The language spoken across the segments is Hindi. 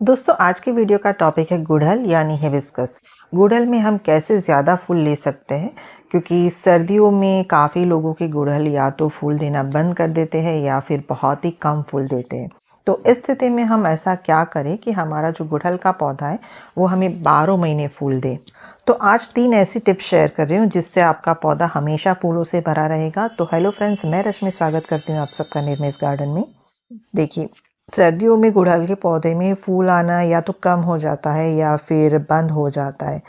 दोस्तों आज की वीडियो का टॉपिक है गुड़हल यानी हिबिस्कस। गुड़हल में हम कैसे ज़्यादा फूल ले सकते हैं, क्योंकि सर्दियों में काफ़ी लोगों के गुड़हल या तो फूल देना बंद कर देते हैं या फिर बहुत ही कम फूल देते हैं। तो इस स्थिति में हम ऐसा क्या करें कि हमारा जो गुड़हल का पौधा है वो हमें 12 महीने फूल दे। तो आज 3 ऐसी टिप्स शेयर कर रही हूँ जिससे आपका पौधा हमेशा फूलों से भरा रहेगा। तो हेलो फ्रेंड्स, मैं रश्मि स्वागत करती हूँ आप सबका निर्मिस गार्डन में। देखिए, सर्दियों में गुड़हल के पौधे में फूल आना या तो कम हो जाता है या फिर बंद हो जाता है।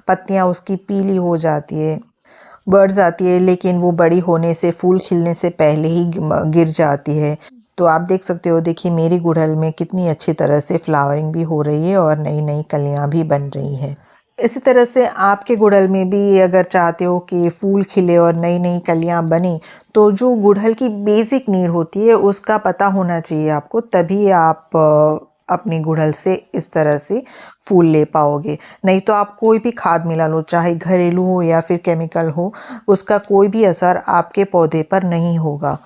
पत्तियां उसकी पीली हो जाती है, बढ़ जाती है, लेकिन वो बड़ी होने से फूल खिलने से पहले ही गिर जाती है। तो आप देख सकते हो, देखिए मेरी गुड़हल में कितनी अच्छी तरह से फ्लावरिंग भी हो रही है और नई नई कलियां भी बन रही हैं। इसी तरह से आपके गुड़हल में भी अगर चाहते हो कि फूल खिले और नई नई कलियां बनी, तो जो गुड़हल की बेसिक नीड होती है उसका पता होना चाहिए आपको, तभी आप अपनी गुड़हल से इस तरह से फूल ले पाओगे। नहीं तो आप कोई भी खाद मिला लो, चाहे घरेलू हो या फिर केमिकल हो, उसका कोई भी असर आपके पौधे पर नहीं होगा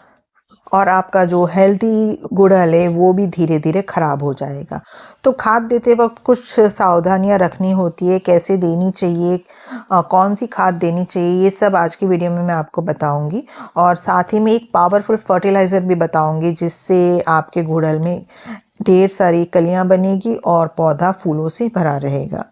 और आपका जो हेल्दी गुड़हल है वो भी धीरे धीरे ख़राब हो जाएगा। तो खाद देते वक्त कुछ सावधानियां रखनी होती है, कैसे देनी चाहिए, कौन सी खाद देनी चाहिए, ये सब आज की वीडियो में मैं आपको बताऊंगी। और साथ ही में एक पावरफुल फर्टिलाइज़र भी बताऊंगी जिससे आपके गुड़हल में ढेर सारी कलियां बनेगी और पौधा फूलों से भरा रहेगा।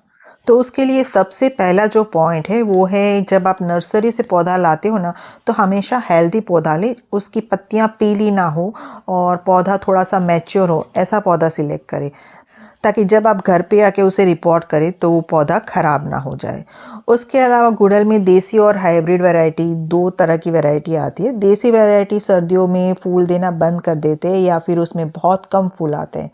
तो उसके लिए सबसे पहला जो पॉइंट है वो है, जब आप नर्सरी से पौधा लाते हो ना, तो हमेशा हेल्दी पौधा ले, उसकी पत्तियां पीली ना हो और पौधा थोड़ा सा मैच्योर हो, ऐसा पौधा सिलेक्ट करें, ताकि जब आप घर पे आके उसे रिपोर्ट करें तो वो पौधा ख़राब ना हो जाए। उसके अलावा गुड़हल में देसी और हाइब्रिड वैरायटी, दो तरह की वैरायटी आती है। देसी वैरायटी सर्दियों में फूल देना बंद कर देते हैं या फिर उसमें बहुत कम फूल आते हैं,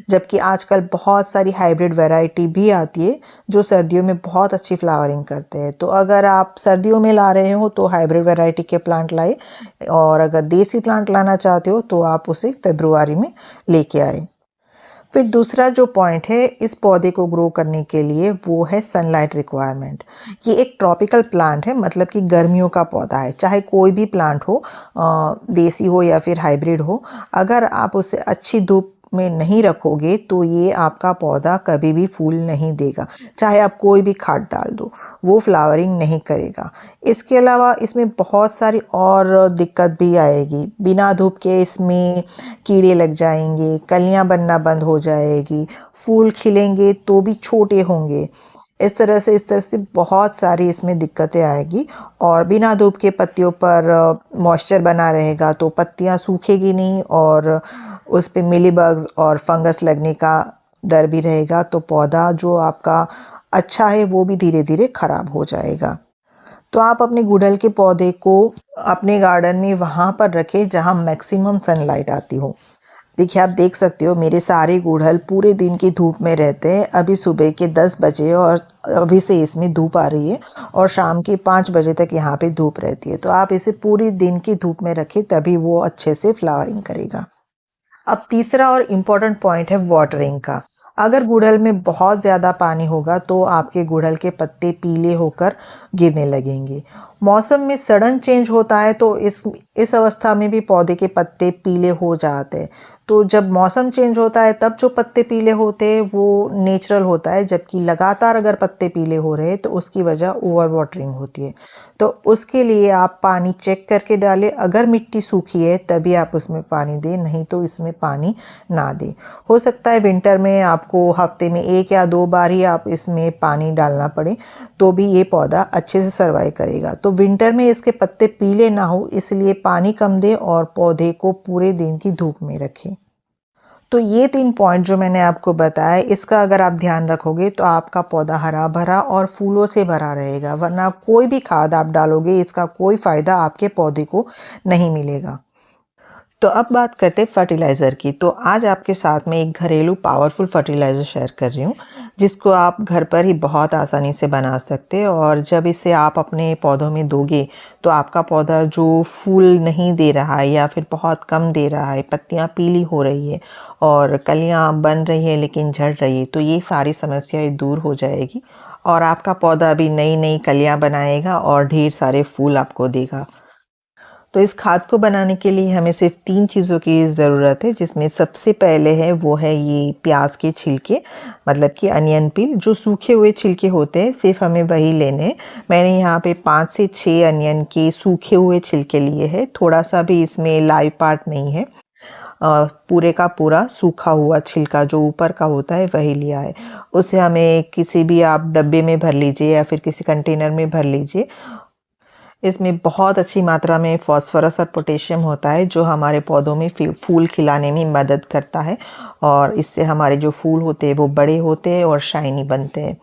जबकि आजकल बहुत सारी हाइब्रिड वैरायटी भी आती है जो सर्दियों में बहुत अच्छी फ्लावरिंग करते हैं। तो अगर आप सर्दियों में ला रहे हो तो हाइब्रिड वैरायटी के प्लांट लाए, और अगर देसी प्लांट लाना चाहते हो तो आप उसे फरवरी में लेके आए। फिर दूसरा जो पॉइंट है इस पौधे को ग्रो करने के लिए, वो है सनलाइट रिक्वायरमेंट। ये एक ट्रॉपिकल प्लांट है, मतलब कि गर्मियों का पौधा है। चाहे कोई भी प्लांट हो, देसी हो या फिर हाइब्रिड हो, अगर आप उसे अच्छी धूप में नहीं रखोगे तो ये आपका पौधा कभी भी फूल नहीं देगा। चाहे आप कोई भी खाद डाल दो, वो फ्लावरिंग नहीं करेगा। इसके अलावा इसमें बहुत सारी और दिक्कत भी आएगी। बिना धूप के इसमें कीड़े लग जाएंगे, कलियां बनना बंद हो जाएगी, फूल खिलेंगे तो भी छोटे होंगे। इस तरह से बहुत सारी इसमें दिक्कतें आएगी। और बिना धूप के पत्तियों पर मॉइस्चर बना रहेगा तो पत्तियां सूखेगी नहीं और उस पे मिलीबग्स और फंगस लगने का डर भी रहेगा। तो पौधा जो आपका अच्छा है वो भी धीरे धीरे खराब हो जाएगा। तो आप अपने गुड़हल के पौधे को अपने गार्डन में वहाँ पर रखें जहाँ मैक्सिमम सनलाइट आती हो। देखिए, आप देख सकते हो मेरे सारे गुड़हल पूरे दिन की धूप में रहते हैं। अभी सुबह के 10 बजे और अभी से इसमें धूप आ रही है और शाम के 5 बजे तक यहाँ पे धूप रहती है। तो आप इसे पूरी दिन की धूप में रखें, तभी वो अच्छे से फ्लावरिंग करेगा। अब तीसरा और इम्पोर्टेंट पॉइंट है वाटरिंग का। अगर गुड़हल में बहुत ज़्यादा पानी होगा तो आपके गुड़हल के पत्ते पीले होकर गिरने लगेंगे। मौसम में सडन चेंज होता है तो इस अवस्था में भी पौधे के पत्ते पीले हो जाते हैं। तो जब मौसम चेंज होता है तब जो पत्ते पीले होते हैं वो नेचुरल होता है, जबकि लगातार अगर पत्ते पीले हो रहे हैं तो उसकी वजह ओवर वाटरिंग होती है। तो उसके लिए आप पानी चेक करके डालें। अगर मिट्टी सूखी है तभी आप उसमें पानी दें, नहीं तो इसमें पानी ना दें। हो सकता है विंटर में आपको हफ्ते में 1 या 2 बार ही आप इसमें पानी डालना पड़े, तो भी ये पौधा अच्छे से सर्वाइव करेगा। तो विंटर में इसके पत्ते पीले ना हो इसलिए पानी कम दें और पौधे को पूरे दिन की धूप में रखें। तो ये 3 पॉइंट जो मैंने आपको बताया, इसका अगर आप ध्यान रखोगे तो आपका पौधा हरा भरा और फूलों से भरा रहेगा। वरना कोई भी खाद आप डालोगे इसका कोई फ़ायदा आपके पौधे को नहीं मिलेगा। तो अब बात करते हैं फर्टिलाइज़र की। तो आज आपके साथ में एक घरेलू पावरफुल फर्टिलाइज़र शेयर कर रही हूँ, जिसको आप घर पर ही बहुत आसानी से बना सकते हैं। और जब इसे आप अपने पौधों में दोगे तो आपका पौधा जो फूल नहीं दे रहा है या फिर बहुत कम दे रहा है, पत्तियाँ पीली हो रही है और कलियाँ बन रही है लेकिन झड़ रही है, तो ये सारी समस्याएं दूर हो जाएगी और आपका पौधा भी नई नई कलियाँ बनाएगा और ढेर सारे फूल आपको देगा। तो इस खाद को बनाने के लिए हमें सिर्फ 3 चीज़ों की ज़रूरत है, जिसमें सबसे पहले है वो है ये प्याज के छिलके, मतलब कि अनियन पील। जो सूखे हुए छिलके होते हैं सिर्फ हमें वही लेने हैं। मैंने यहाँ पे 5 से 6 अनियन के सूखे हुए छिलके लिए हैं। थोड़ा सा भी इसमें लाइव पार्ट नहीं है, पूरे का पूरा सूखा हुआ छिलका जो ऊपर का होता है वही लिया है। उसे हमें किसी भी आप डब्बे में भर लीजिए या फिर किसी कंटेनर में भर लीजिए। इसमें बहुत अच्छी मात्रा में फास्फोरस और पोटेशियम होता है, जो हमारे पौधों में फूल खिलाने में मदद करता है, और इससे हमारे जो फूल होते हैं वो बड़े होते हैं और शाइनी बनते हैं।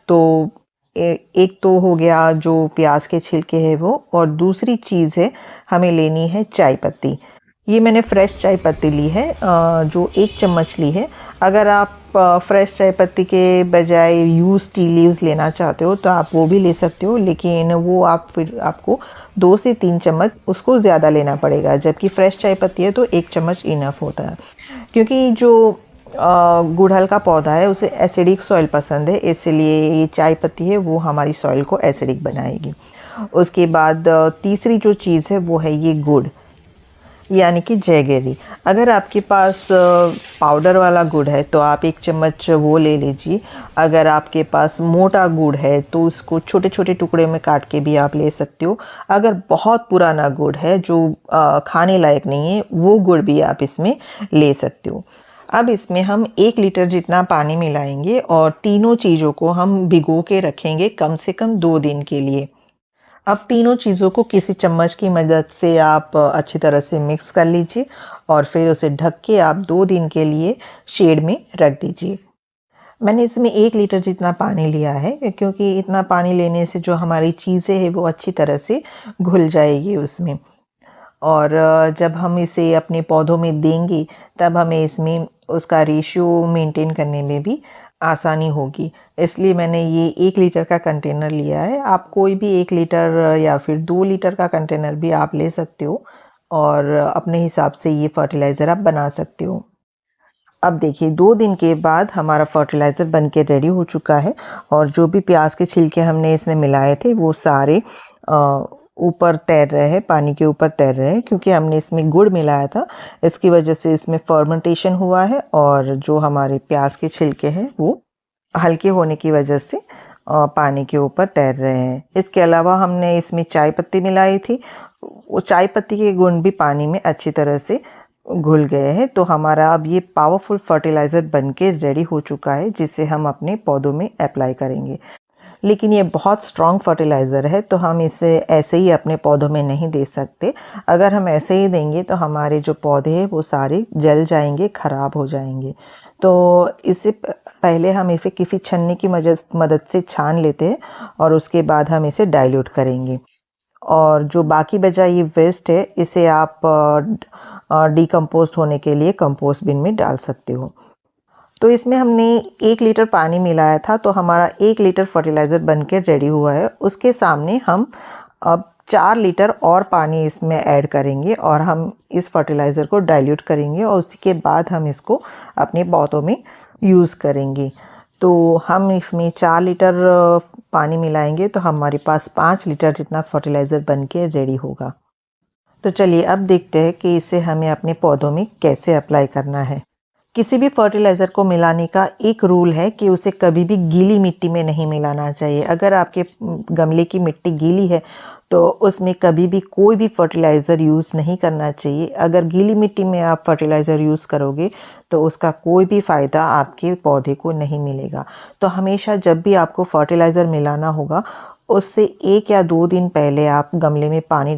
तो एक तो हो गया जो प्याज के छिलके हैं वो, और दूसरी चीज़ है हमें लेनी है चाय पत्ती। ये मैंने फ्रेश चाय पत्ती ली है, जो 1 चम्मच ली है। अगर आप फ्रेश चाय पत्ती के बजाय यूज़ टी लीव्स लेना चाहते हो तो आप वो भी ले सकते हो, लेकिन वो आपको 2 से 3 चम्मच उसको ज़्यादा लेना पड़ेगा, जबकि फ्रेश चाय पत्ती है तो 1 चम्मच इनफ होता है। क्योंकि जो गुड़हल का पौधा है उसे एसिडिक सॉइल पसंद है, इसलिए ये चाय पत्ती है वो हमारी सॉइल को एसिडिक बनाएगी। उसके बाद तीसरी जो चीज़ है वो है ये गुड़, यानी कि जैगरी। अगर आपके पास पाउडर वाला गुड़ है तो आप 1 चम्मच वो ले लीजिए। अगर आपके पास मोटा गुड़ है तो उसको छोटे छोटे टुकड़े में काट के भी आप ले सकते हो। अगर बहुत पुराना गुड़ है जो खाने लायक नहीं है, वो गुड़ भी आप इसमें ले सकते हो। अब इसमें हम 1 लीटर जितना पानी मिलाएंगे और तीनों चीज़ों को हम भिगो के रखेंगे कम से कम 2 दिन के लिए। अब तीनों चीज़ों को किसी चम्मच की मदद से आप अच्छी तरह से मिक्स कर लीजिए, और फिर उसे ढक के आप 2 दिन के लिए शेड में रख दीजिए। मैंने इसमें 1 लीटर जितना पानी लिया है, क्योंकि इतना पानी लेने से जो हमारी चीज़ें हैं वो अच्छी तरह से घुल जाएगी उसमें। और जब हम इसे अपने पौधों में देंगे तब हमें इसमें उसका रेशियो मेंटेन करने में भी आसानी होगी। इसलिए मैंने ये 1 लीटर का कंटेनर लिया है। आप कोई भी 1 लीटर या फिर 2 लीटर का कंटेनर भी आप ले सकते हो, और अपने हिसाब से ये फर्टिलाइज़र आप बना सकते हो। अब देखिए 2 दिन के बाद हमारा फर्टिलाइज़र बन के रेडी हो चुका है, और जो भी प्याज के छिलके हमने इसमें मिलाए थे वो सारे ऊपर तैर रहे हैं, पानी के ऊपर तैर रहे हैं, क्योंकि हमने इसमें गुड़ मिलाया था। इसकी वजह से इसमें फर्मेंटेशन हुआ है, और जो हमारे प्याज के छिलके हैं वो हल्के होने की वजह से पानी के ऊपर तैर रहे हैं। इसके अलावा हमने इसमें चाय पत्ती मिलाई थी। वो चाय पत्ती के गुण भी पानी में अच्छी तरह से घुल गए हैं। तो हमारा अब ये पावरफुल फर्टिलाइज़र बनके रेडी हो चुका है, जिसे हम अपने पौधों में अप्लाई करेंगे। लेकिन ये बहुत स्ट्रॉन्ग फर्टिलाइज़र है, तो हम इसे ऐसे ही अपने पौधों में नहीं दे सकते। अगर हम ऐसे ही देंगे तो हमारे जो पौधे हैं वो सारे जल जाएंगे, ख़राब हो जाएंगे। तो इससे पहले हम इसे किसी छन्नी की मदद से छान लेते हैं, और उसके बाद हम इसे डाइल्यूट करेंगे। और जो बाकी बचा ये वेस्ट है, इसे आप डिकम्पोस्ट होने के लिए कंपोस्ट बिन में डाल सकते हो। तो इसमें हमने 1 लीटर पानी मिलाया था, तो हमारा 1 लीटर फर्टिलाइज़र बनके रेडी हुआ है। उसके सामने हम अब 4 लीटर और पानी इसमें ऐड करेंगे, और हम इस फर्टिलाइज़र को डाइल्यूट करेंगे, और उसी के बाद हम इसको अपने पौधों में यूज़ करेंगे। तो हम इसमें 4 लीटर पानी मिलाएंगे तो हमारे पास 5 लीटर जितना फर्टिलाइज़र बनके रेडी होगा। तो चलिए अब देखते हैं कि इसे हमें अपने पौधों में कैसे अप्लाई करना है। किसी भी फर्टिलाइज़र को मिलाने का एक रूल है कि उसे कभी भी गीली मिट्टी में नहीं मिलाना चाहिए। अगर आपके गमले की मिट्टी गीली है तो उसमें कभी भी कोई भी फर्टिलाइज़र यूज़ नहीं करना चाहिए। अगर गीली मिट्टी में आप फर्टिलाइज़र यूज़ करोगे तो उसका कोई भी फ़ायदा आपके पौधे को नहीं मिलेगा। तो हमेशा जब भी आपको फर्टिलाइज़र मिलाना होगा, उससे 1 या 2 दिन पहले आप गमले में पानी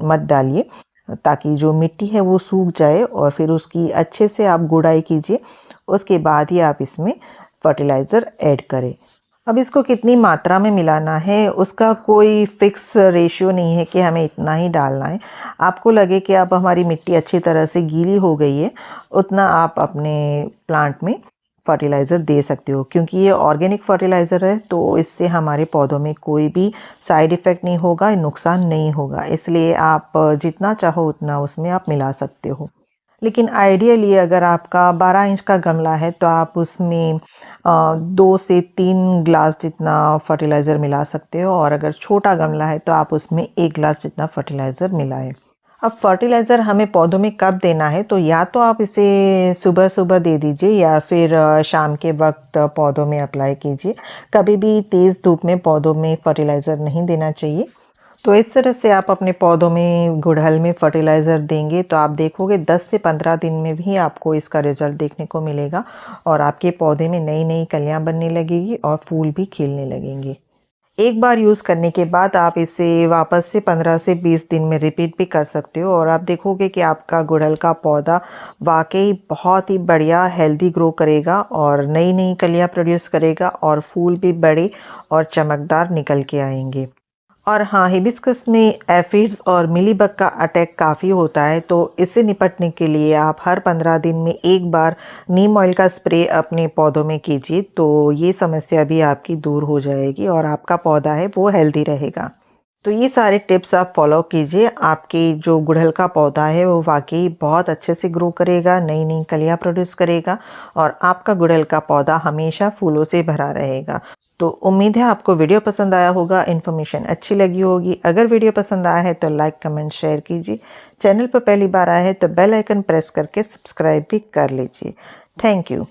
मत डालिए, ताकि जो मिट्टी है वो सूख जाए, और फिर उसकी अच्छे से आप गुड़ाई कीजिए। उसके बाद ही आप इसमें फर्टिलाइज़र ऐड करें। अब इसको कितनी मात्रा में मिलाना है उसका कोई फ़िक्स रेशियो नहीं है कि हमें इतना ही डालना है। आपको लगे कि अब हमारी मिट्टी अच्छी तरह से गीली हो गई है, उतना आप अपने प्लांट में फर्टिलाइज़र दे सकते हो, क्योंकि ये ऑर्गेनिक फर्टिलाइज़र है, तो इससे हमारे पौधों में कोई भी साइड इफ़ेक्ट नहीं होगा, नुकसान नहीं होगा। इसलिए आप जितना चाहो उतना उसमें आप मिला सकते हो। लेकिन आइडियली अगर आपका 12 इंच का गमला है तो आप उसमें 2 से 3 ग्लास जितना फर्टिलाइज़र मिला सकते हो, और अगर छोटा गमला है तो आप उसमें 1 ग्लास जितना फर्टिलाइज़र मिलाएं। अब फर्टिलाइज़र हमें पौधों में कब देना है, तो या तो आप इसे सुबह सुबह दे दीजिए या फिर शाम के वक्त पौधों में अप्लाई कीजिए। कभी भी तेज़ धूप में पौधों में फर्टिलाइज़र नहीं देना चाहिए। तो इस तरह से आप अपने पौधों में गुड़हल में फर्टिलाइज़र देंगे तो आप देखोगे 10 से 15 दिन में भी आपको इसका रिज़ल्ट देखने को मिलेगा और आपके पौधे में नई नई कलियां बनने लगेगी और फूल भी खिलने लगेंगे। एक बार यूज़ करने के बाद आप इसे वापस से 15 से 20 दिन में रिपीट भी कर सकते हो और आप देखोगे कि आपका गुड़हल का पौधा वाकई बहुत ही बढ़िया हेल्दी ग्रो करेगा और नई नई कलियां प्रोड्यूस करेगा और फूल भी बड़े और चमकदार निकल के आएंगे। और हाँ, हिबिस्कस में एफिड्स और मिलीबग का अटैक काफ़ी होता है, तो इससे निपटने के लिए आप हर 15 दिन में एक बार नीम ऑयल का स्प्रे अपने पौधों में कीजिए, तो ये समस्या भी आपकी दूर हो जाएगी और आपका पौधा है वो हेल्दी रहेगा। तो ये सारे टिप्स आप फॉलो कीजिए, आपके जो गुड़हल का पौधा है वो वाकई बहुत अच्छे से ग्रो करेगा, नई नई कलियाँ प्रोड्यूस करेगा और आपका गुड़हल का पौधा हमेशा फूलों से भरा रहेगा। तो उम्मीद है आपको वीडियो पसंद आया होगा, इन्फॉर्मेशन अच्छी लगी होगी। अगर वीडियो पसंद आया है तो लाइक कमेंट शेयर कीजिए। चैनल पर पहली बार आए हैं तो बेल आइकन प्रेस करके सब्सक्राइब भी कर लीजिए। Thank you.